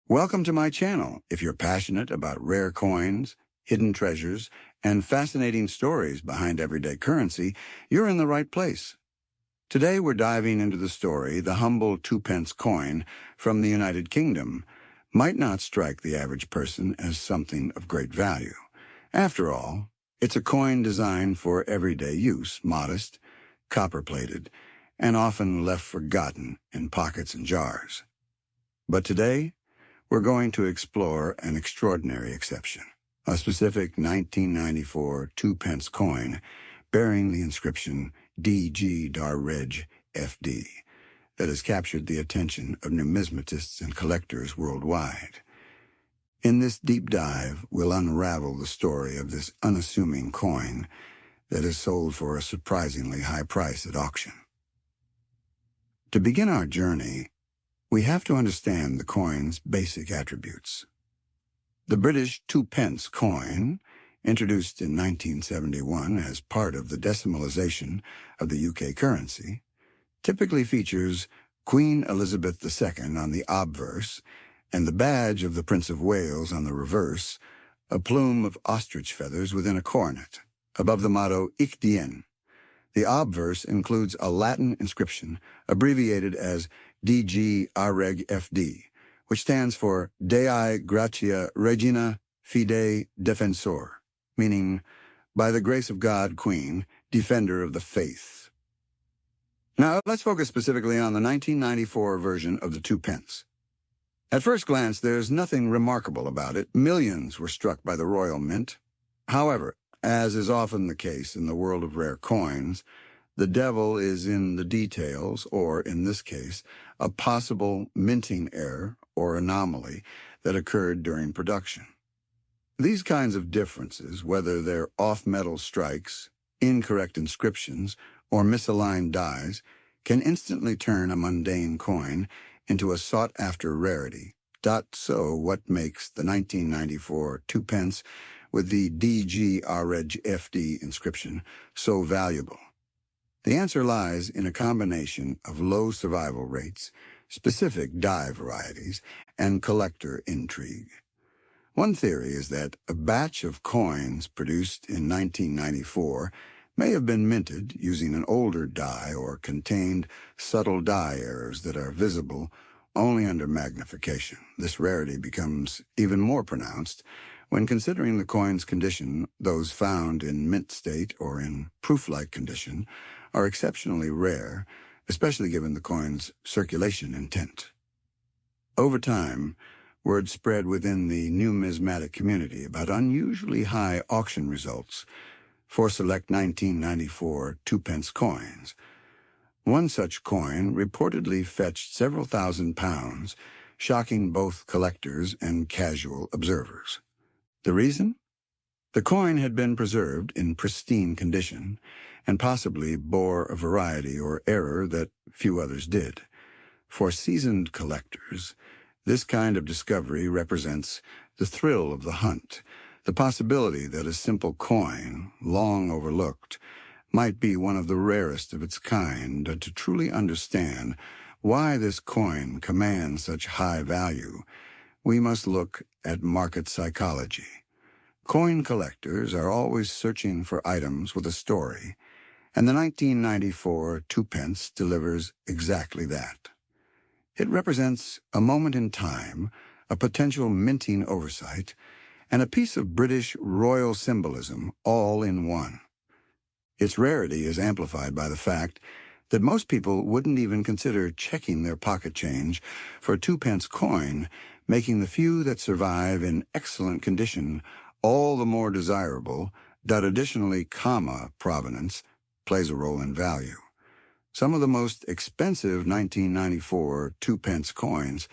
Welcome to my channel. If you're passionate about rare coins, hidden treasures, and fascinating stories behind everyday currency, you're in the right place. Today we're diving into the story the humble 2-pence coin from the United Kingdom might not strike the average person as something of great value. After all, it's a coin designed for everyday use, modest, copper-plated, and often left forgotten in pockets and jars. But today, we're going to explore an extraordinary exception, a specific 1994 2-pence coin bearing the inscription D.G.REG.F.D that has captured the attention of numismatists and collectors worldwide. In this deep dive, we'll unravel the story of this unassuming coin that is sold for a surprisingly high price at auction. To begin our journey, we have to understand the coin's basic attributes. The British 2-pence coin, introduced in 1971 as part of the decimalisation of the UK currency, typically features Queen Elizabeth II on the obverse and the badge of the Prince of Wales on the reverse, a plume of ostrich feathers within a coronet, above the motto D.G.REG.F.D. The obverse includes a Latin inscription abbreviated as D.G.REG.F.D, which stands for Dei Gratia Regina Fidei Defensor, meaning, by the grace of God, Queen, Defender of the Faith. Now, let's focus specifically on the 1994 version of the 2-pence. At first glance, there's nothing remarkable about it. Millions were struck by the Royal Mint. However, as is often the case in the world of rare coins, the devil is in the details, or, in this case, a possible minting error or anomaly that occurred during production. These kinds of differences, whether they're off-metal strikes, incorrect inscriptions, or misaligned dies, can instantly turn a mundane coin into a sought-after rarity. So what makes the 1994 2-pence with the D.G.REG.F.D inscription so valuable? The answer lies in a combination of low survival rates, specific die varieties, and collector intrigue. One theory is that a batch of coins produced in 1994 may have been minted using an older die or contained subtle die errors that are visible only under magnification. This rarity becomes even more pronounced when considering the coin's condition. Those found in mint state or in proof-like condition are exceptionally rare, especially given the coin's circulation intent. Over time, word spread within the numismatic community about unusually high auction results for select 1994 2-pence coins. One such coin reportedly fetched several £1,000s, shocking both collectors and casual observers. The reason? The coin had been preserved in pristine condition and possibly bore a variety or error that few others did. For seasoned collectors, this kind of discovery represents the thrill of the hunt, the possibility that a simple coin, long overlooked, might be one of the rarest of its kind. And to truly understand why this coin commands such high value, we must look at market psychology. Coin collectors are always searching for items with a story, and the 1994 2-pence delivers exactly that. It represents a moment in time, a potential minting oversight, and a piece of British royal symbolism all in one. Its rarity is amplified by the fact that most people wouldn't even consider checking their pocket change for a 2-pence coin, making the few that survive in excellent condition all the more desirable. Additionally, provenance plays a role in value. Some of the most expensive 1994 2-pence coins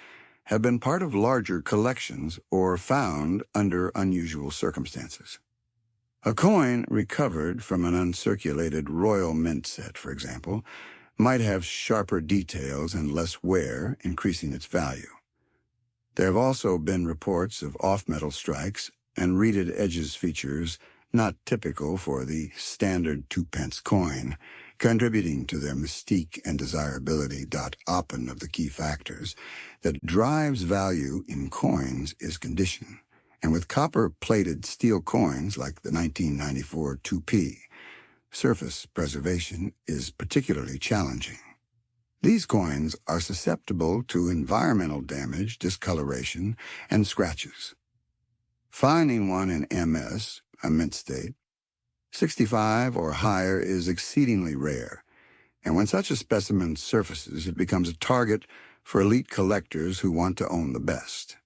have been part of larger collections or found under unusual circumstances. A coin recovered from an uncirculated Royal Mint set, for example, might have sharper details and less wear, increasing its value. There have also been reports of off-metal strikes and reeded edges features not typical for the standard 2-pence coin, contributing to their mystique and desirability. Often of the key factors that drives value in coins is condition, and with copper-plated steel coins like the 1994 2p, surface preservation is particularly challenging. These coins are susceptible to environmental damage, discoloration, and scratches. Finding one in MS, a mint state, 65 or higher is exceedingly rare, and when such a specimen surfaces, it becomes a target for elite collectors who want to own the best.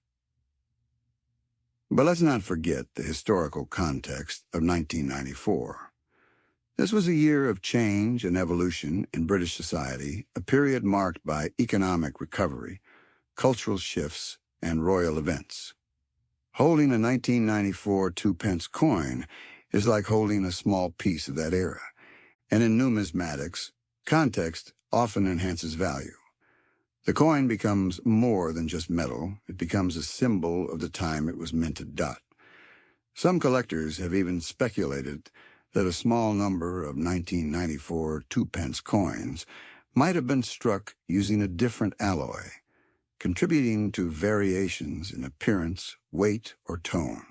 But let's not forget the historical context of 1994. This was a year of change and evolution in British society, a period marked by economic recovery, cultural shifts, and royal events. Holding a 1994 2-pence coin is like holding a small piece of that era, and in numismatics, context often enhances value. The coin becomes more than just metal, it becomes a symbol of the time it was minted. Some collectors have even speculated that a small number of 1994 2-pence coins might have been struck using a different alloy, contributing to variations in appearance, weight, or tone.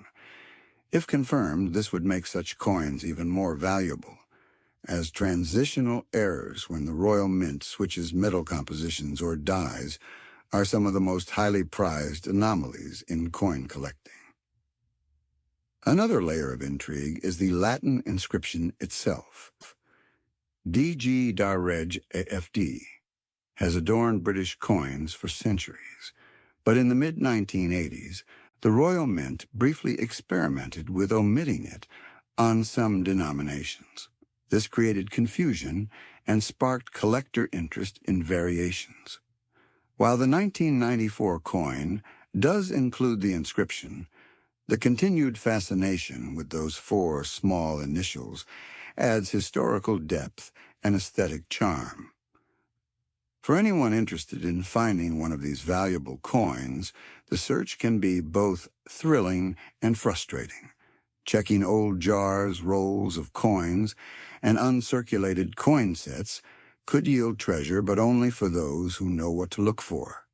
If confirmed, this would make such coins even more valuable, as transitional errors when the royal mint switches metal compositions or dyes are some of the most highly prized anomalies in coin collecting. Another layer of intrigue is the Latin inscription itself. D.G.REG.F.D has adorned British coins for centuries, but in the mid-1980s, the Royal Mint briefly experimented with omitting it on some denominations. This created confusion and sparked collector interest in variations. While the 1994 coin does include the inscription, the continued fascination with those 4 small initials adds historical depth and aesthetic charm. For anyone interested in finding one of these valuable coins, the search can be both thrilling and frustrating. Checking old jars, rolls of coins, and uncirculated coin sets could yield treasure, but only for those who know what to look for.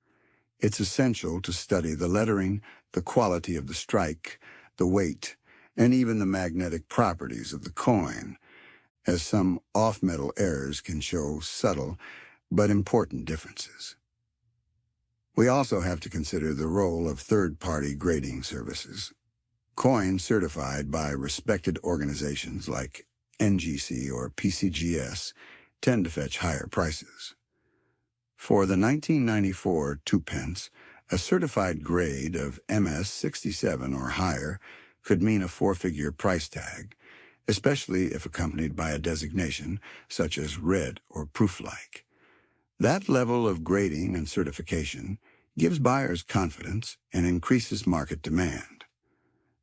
It's essential to study the lettering, the quality of the strike, the weight, and even the magnetic properties of the coin, as some off-metal errors can show subtle but important differences. We also have to consider the role of third-party grading services. Coins certified by respected organizations like NGC or PCGS tend to fetch higher prices. For the 1994 2-pence, a certified grade of MS 67 or higher could mean a 4-figure price tag, especially if accompanied by a designation such as red or proof-like. That level of grading and certification gives buyers confidence and increases market demand.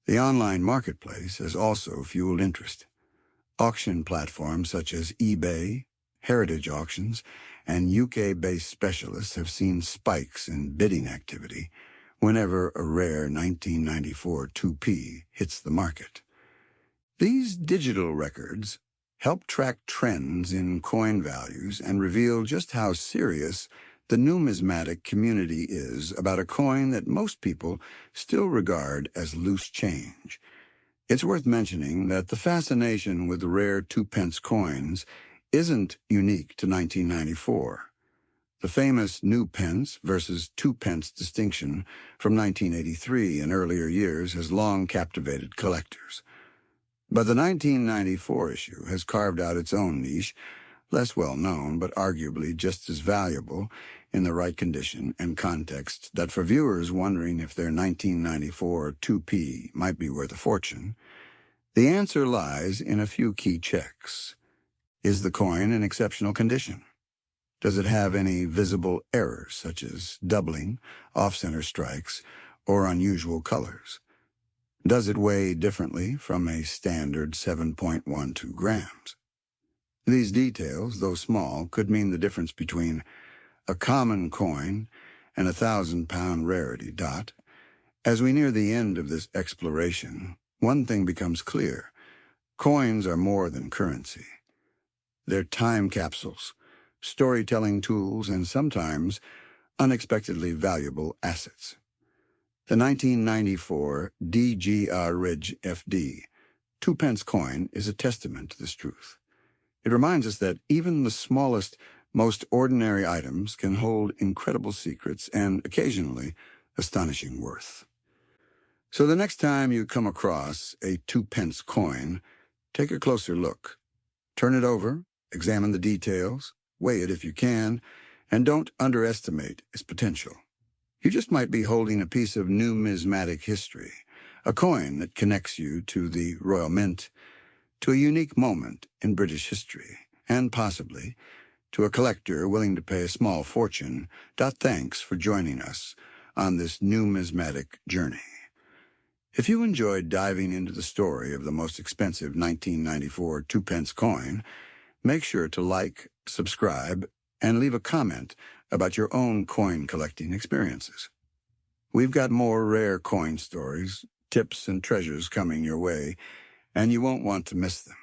The online marketplace has also fueled interest. Auction platforms such as eBay, Heritage Auctions, and UK-based specialists have seen spikes in bidding activity whenever a rare 1994 2p hits the market. These digital records help track trends in coin values and reveal just how serious the numismatic community is about a coin that most people still regard as loose change. It's worth mentioning that the fascination with the rare 2-pence coins isn't unique to 1994. The famous new pence versus 2-pence distinction from 1983 and earlier years has long captivated collectors. But the 1994 issue has carved out its own niche, less well known but arguably just as valuable in the right condition and context, that for viewers wondering if their 1994 2p might be worth a fortune, the answer lies in a few key checks. Is the coin in exceptional condition? Does it have any visible errors, such as doubling, off-center strikes, or unusual colors? Does it weigh differently from a standard 7.12 grams? These details, though small, could mean the difference between a common coin and a 1,000-pound rarity. As we near the end of this exploration, one thing becomes clear. Coins are more than currency. They're time capsules, storytelling tools, and sometimes unexpectedly valuable assets. The 1994 D.G.REG.F.D. 2-pence coin is a testament to this truth. It reminds us that even the smallest, most ordinary items can hold incredible secrets and, occasionally, astonishing worth. So the next time you come across a 2-pence coin, take a closer look. Turn it over, examine the details, weigh it if you can, and don't underestimate its potential. You just might be holding a piece of numismatic history, a coin that connects you to the Royal Mint, to a unique moment in British history, and possibly to a collector willing to pay a small fortune. Thanks for joining us on this numismatic journey. If you enjoyed diving into the story of the most expensive 1994 2-pence coin, make sure to like, subscribe, and leave a comment about your own coin collecting experiences. We've got more rare coin stories, tips, and treasures coming your way, and you won't want to miss them.